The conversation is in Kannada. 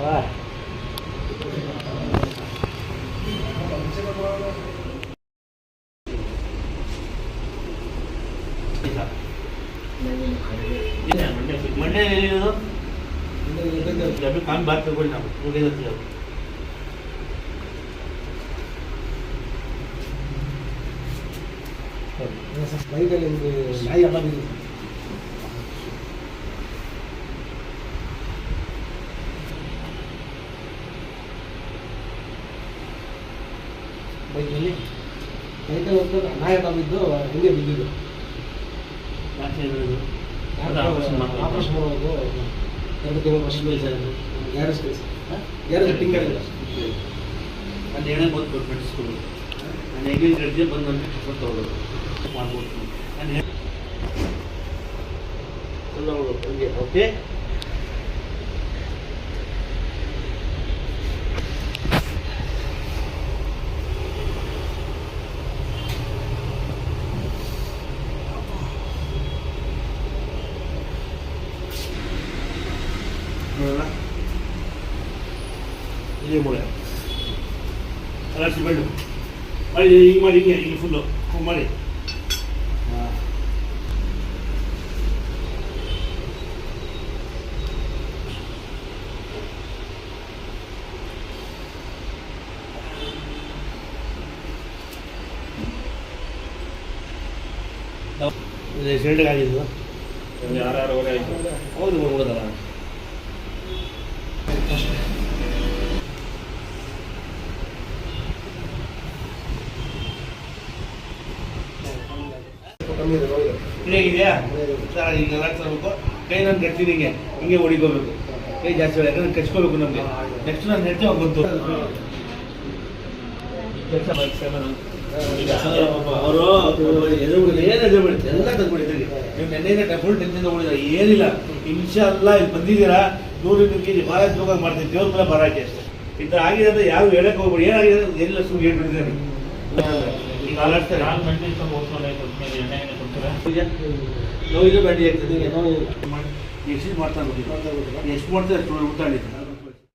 मंडे अभी काम बात कर ना वो क्या करते हो ಬೈಕಲ್ಲಿ ಒಂದು ನಾಯಿ ಎಲ್ಲ ಬಿದ್ದು ಬೈಕಲ್ಲಿ ಹೋಗ್ತದೆ ನಾಯಿ ಎಲ್ಲ ಬಿದ್ದು ಹಿಂಗೆ ಬಿದ್ದಿದ್ದು ಆಪರೇಷನ್ ಮಾಡೋದು 2 ತಿಂಗಳು ವರ್ಷ ಗ್ಯಾರೇಜ್ ಕೆಲಸ ಗ್ಯಾರೇಜ್ ತಿಂಗಳಿಲ್ಲ ಅಲ್ಲಿ ಏನೇ ಬಂದು ಮೆಡಿಸ್ಕೊಂಡು ನಾನು ಹೇಗೆ ಗಡ್ಡೆ ಬಂದು ನನಗೆ ಕಷ್ಟ ತಗೊಳ್ಳೋದು ಮಾಡ್ಬೋದು ನಾನು ಎಲ್ಲ ಹಂಗೆ ಓಕೆ ಇದೇ ಮೂಳೆ ಅಲರ್ಸಿ ಬೆಳ್ಳು ಮಾಡಿ ಹಿಂಗೆ ಮಾಡಿ ಹಿಂಗೆ ಫುಲ್ಲು ಮಾಡಿ ಸೆಲ್ಡ್ಗೆ ಆಗಿದ್ದು 6:30 ಆಯಿತು ಹೌದು ಹೋಗೋದಲ್ಲ ಹೇಗಿದೆಯಾ ಈಗ ಬೇಕು ಕೈ ನಾನು ಕಟ್ತೀನಿ ಹಿಂಗೆ ಹೊಡಿಕೋಬೇಕು ಕೈ ಜಾಸ್ತಿ ಯಾಕಂದ್ರೆ ಕಚ್ಕೋಬೇಕು ನಮಗೆ ನೆಕ್ಸ್ಟ್ ನಾನು ನೆಟ್ಟು ಬಂತು ಅವರು ಏನು ಎದುರುಬಿಡುತ್ತೆ ಎಲ್ಲ ತೆಗ್ದುಬಿಟ್ಟಿದ್ದೀರಿ ನೀವು ನೆನ್ನೆಯಿಂದ ಫುಲ್ ಟೆನ್ಷನ್ ತಗೊಂಡಿದ್ದೀರ ಏನಿಲ್ಲ ಇನ್ಶಾಲ್ಲ ಇಲ್ಲಿ ಬಂದಿದ್ದೀರಾ 100 kg ಭಾರ ಯೋಗ ಮಾಡ್ತೀನಿ ದೇವ್ರ ಮೇಲೆ ಬರಾಕಿ ಅಷ್ಟೇ ಈ ಥರ ಆಗಿದೆ ಅಂದರೆ ಯಾರು ಹೇಳಕ್ಕೆ ಹೋಗ್ಬಿಡಿ ಏನಾಗಿದೆ ಎಲ್ಲ ಸುಮ್ಮನೆ ಹೇಳ್ಬಿಟ್ಟಿದ್ದಾರೆ ಈಗ ಅಲರ್ಟ್ತಾರೆ ನೋವಿಗೆ ಬ್ಯಾಟಿ ಆಗ್ತದೆ ಎಷ್ಟು ಮಾಡ್ತಾ ಎಷ್ಟು ಮಾಡ್ತಾರೆ ಅಷ್ಟು ಊಟ